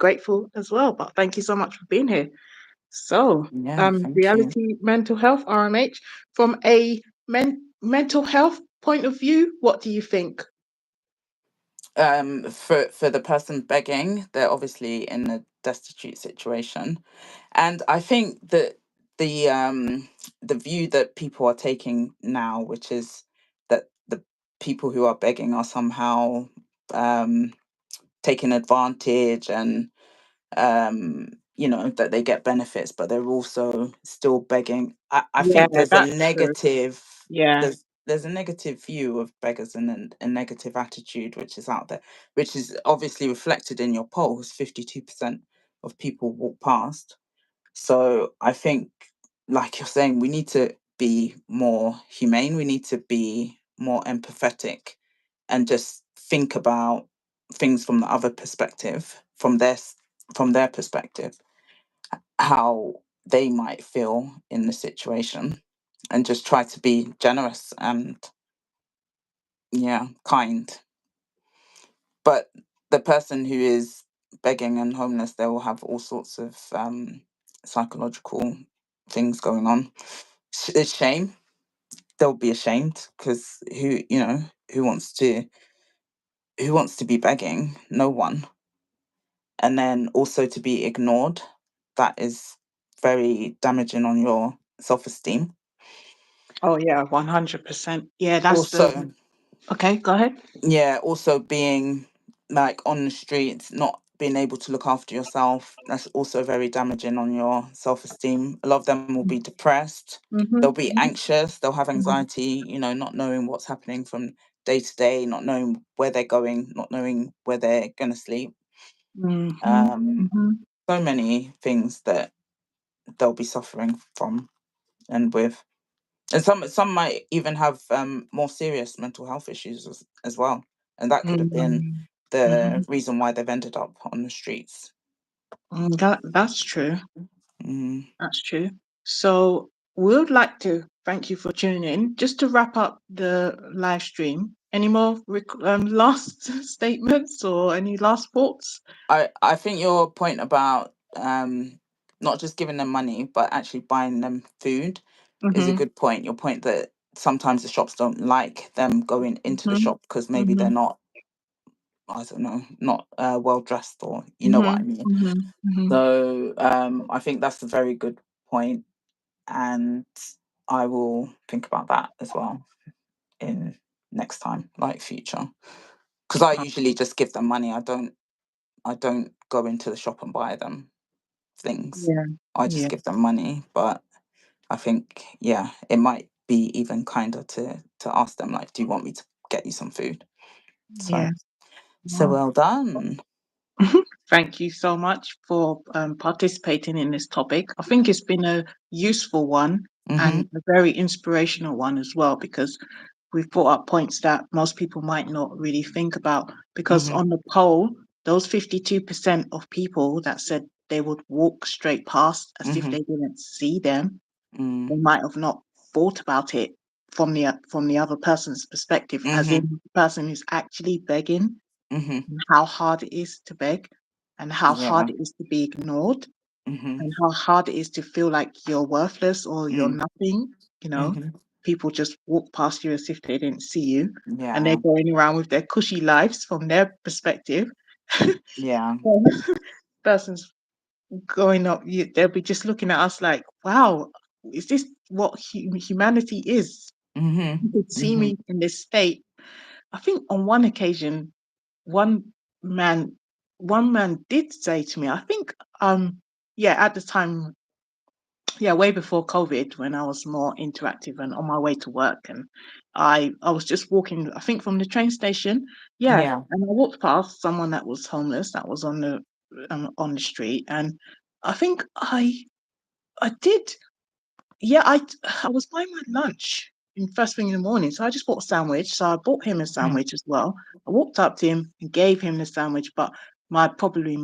grateful as well. But thank you so much for being here. So, Yeah, thank you. reality mental health, RMH, from a mental health point of view, what do you think? For the person begging, they're obviously in a destitute situation, and I think that the view that people are taking now, which is that the people who are begging are somehow um taking advantage, and that they get benefits, but they're also still begging. I Yeah, think there's a that's true. negative Yeah. there's a negative view of beggars, and a negative attitude which is out there, which is obviously reflected in your polls. 52% of people walk past. So I think, like you're saying, we need to be more humane. We need to be more empathetic, and just think about things from the other perspective, from their perspective, how they might feel in the situation, and just try to be generous and, yeah, kind. But the person who is begging and homeless, they will have all sorts of psychological things going on. It's shame. They'll be ashamed, because who wants to be begging? No one. And then also to be ignored, that is very damaging on your self-esteem. Oh, yeah, 100%. Yeah, that's the. Also, Okay, go ahead. also being like on the streets, not being able to look after yourself, that's also very damaging on your self-esteem. A lot of them will be depressed, they'll Mm-hmm. be anxious, they'll have Mm-hmm. anxiety, not knowing what's happening from day to day, not knowing where they're going, not knowing where they're going to sleep. Mm-hmm. um Mm-hmm. so many things that they'll be suffering from and with. And some might even have more serious mental health issues as well. And that could have been Mm-hmm. the reason why they've ended up on the streets. That's true. Mm. That's true. So we would like to thank you for tuning in. Just to wrap up the live stream, any more last statements or any last thoughts? I think your point about not just giving them money, but actually buying them food is a Mm-hmm. good point. Your point that sometimes the shops don't like them going into the Mm-hmm. shop because maybe they're Mm-hmm. not, I don't know, not well dressed, or you know what Mm-hmm. I mean. Mm-hmm. Mm-hmm. So I think that's a very good point, and I will think about that as well in next time, like future, because I usually just give them money. I don't go into the shop and buy them things. Yeah. I just Yeah. give them money. But I think, yeah, it might be even kinder to ask them, like, do you want me to get you some food? So Yeah. so Wow. well done. Thank you so much for participating in this topic. I think it's been a useful one and Mhm. a very inspirational one as well, because we've brought up points that most people might not really think about. Because Mhm. on the poll, those 52% of people that said they would walk straight past as if Mhm. they didn't see them, they Mm. might have not thought about it from the other person's perspective, as in Mhm. the person who's actually begging, Mhm. and how hard it is to beg, and how hard Yeah. it is to be ignored, Mhm. and how hard it is to feel like you're worthless or you're Mm. nothing. You know, Mhm. people just walk past you as if they didn't see you, and they're Yeah. going around with their cushy lives from their perspective. Yeah. So, person's going up, they'll be just looking at us like, wow, is this what humanity is? Mhm. You could see Mhm. me in this state. I think on one occasion, one man one man did say to me, I think yeah, at the time, yeah, way before COVID, when I was more interactive and on my way to work, and I was just walking, I think from the train station, yeah, Yeah. and I walked past someone that was homeless that was on the street, and I think I did, yeah, I was buying my lunch in first thing in the morning, so I just bought a sandwich. So I bought him a Mhm. sandwich as well. I walked up to him and gave him the sandwich, but my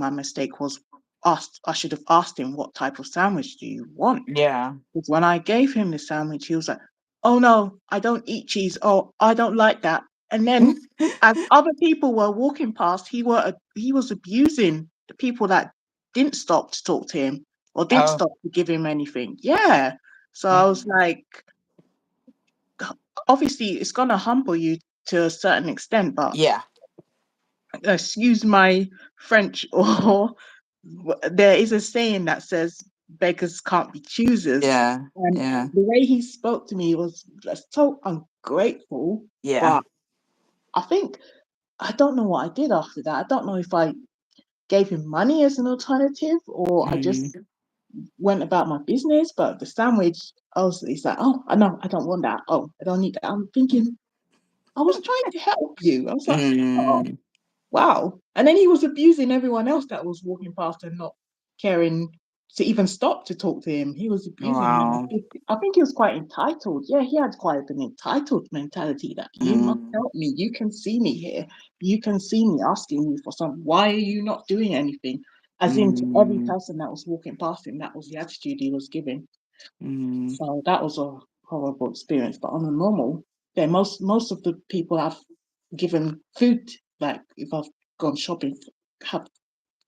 mistake was asked. I should have asked him, what type of sandwich do you want? Yeah. Because when I gave him the sandwich, he was like, "Oh no, I don't eat cheese. Oh, I don't like that." And then, as other people were walking past, he was abusing the people that didn't stop to talk to him or didn't Oh. stop to give him anything. Yeah. So I was like, obviously, it's gonna humble you to a certain extent, but Yeah. excuse my French, or there is a saying that says beggars can't be choosers. Yeah. And Yeah. the way he spoke to me was just so ungrateful. Yeah. But I think I don't know what I did after that. I don't know if I gave him money as an alternative or I Mm. just went about my business. But the sandwich, he's like, oh, I know, I don't want that. Oh, I don't need that. I'm thinking, I was trying to help you. I was like, oh, Mm. wow. And then he was abusing everyone else that was walking past and not caring to even stop to talk to him. He was abusing them. Wow. I think he was quite entitled. Yeah, he had quite an entitled mentality that you must Mm. help me. You can see me here. You can see me asking you for something. Why are you not doing anything? As in to every Mm. person that was walking past him, that was the attitude he was giving. Mm. So that was a horrible experience. But on a normal, yeah, most of the people I've given food, like if I've gone shopping, have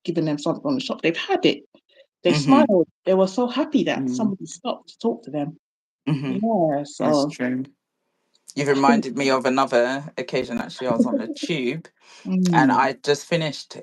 given them something on the shop, they've had it. They Mm-hmm. smiled. They were so happy that Mm. somebody stopped to talk to them. Mm-hmm. Yeah, That's so true. You've I think, reminded me of another occasion. Actually, I was on the tube and mm, I just finished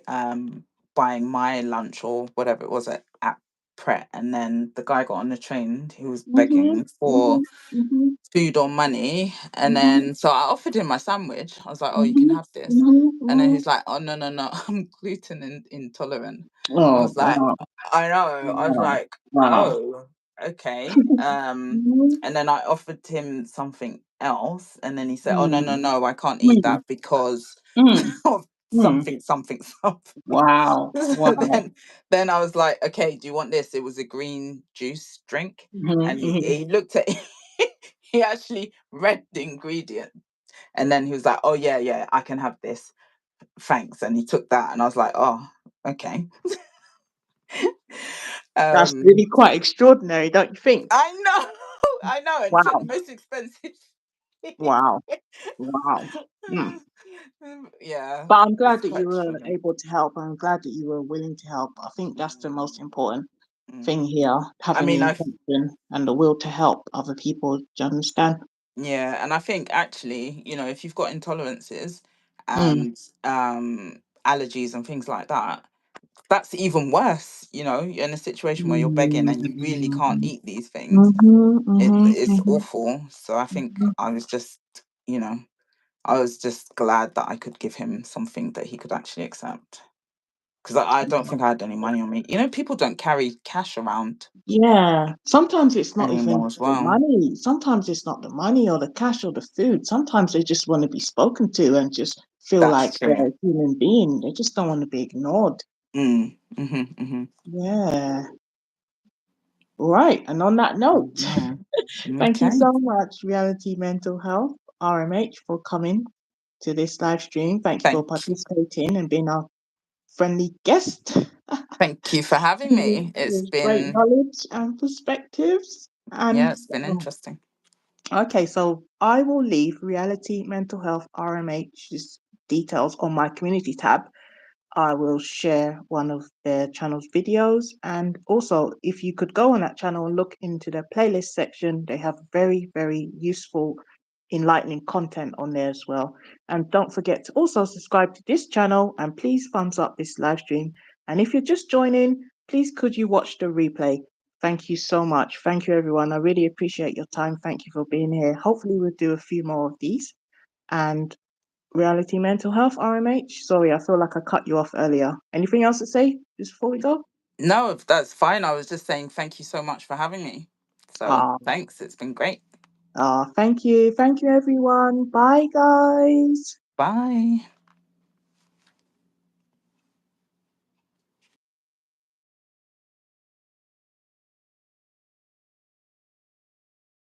buying my lunch or whatever it was at Pret, and then the guy got on the train. He was mm-hmm, begging for mm-hmm, mm-hmm, food or money, and mm-hmm, then so I offered him my sandwich. I was like, "Oh, you can mm-hmm, have this," mm-hmm, and then mm-hmm. he's like, "Oh, no, no, no, I'm gluten intolerant." I Oh was like, wow, "I know." I was wow, like, wow. "Oh, okay." Mm-hmm, And then I offered him something else, and then he said, "Oh, no, no, mm, no, I can't eat mm, that because mm, of mm. something, something, something." Wow, So wow. then I was like, "Okay, do you want this?" It was a green juice drink, Mm-hmm, and mm-hmm. he looked at he actually read the ingredient, and then he was like, "Oh yeah, yeah, I can have this, thanks." And he took that, and I was like, "Oh, okay." That's um, really quite extraordinary, don't you think? I know, I know, and he took the Wow, most expensive. wow, wow. Mm. Yeah, But I'm it's glad that quite you were extraordinary. able to help. I'm glad that you were willing to help. I think that's the most Mm, important thing mm. here, I having mean, the I intention and the will to help other people. Do you understand? Yeah, and I think actually, if you've got intolerances Mm. and allergies and things like that, that's even worse. You're in a situation where you're begging and you really can't Mm-hmm, eat these things. mm-hmm, It's mm-hmm. awful. So I think you know, I was just glad that I could give him something that he could actually accept. Because I don't think I had any money on me. People don't carry cash around Yeah, sometimes it's not anymore even as the well. money. Sometimes it's not the money or the cash or the food. Sometimes they just want to be spoken to and just feel That's like they're true. a human being. They just don't want to be ignored. Mm, mm-hmm, mm-hmm. Yeah. Right. And on that note, Yeah. thank you Okay. so much, Reality Mental Health, RMH, for coming to this live stream. Thank you for Thank participating and being our friendly guest Thank you for having me. It's with great been, knowledge and perspectives. yeah, And it's been interesting. okay, so I will leave Reality Mental Health RMH's details on my community tab. I will share one of their channel's videos. And also, if you could go on that channel and look into their playlist section, they have very, very useful, enlightening content on there as well. And don't forget to also subscribe to this channel and please thumbs up this live stream. And if you're just joining, please could you watch the replay? Thank you so much. Thank you, everyone. I really appreciate your time. Thank you for being here. Hopefully, we'll do a few more of these. And Reality Mental Health, RMH. Sorry, I feel like I cut you off earlier. Anything else to say just before we go? No, that's fine. I was just saying thank you so much for having me. So Ah, thanks. It's been great. thank you. Thank you, everyone. Bye, guys. Bye.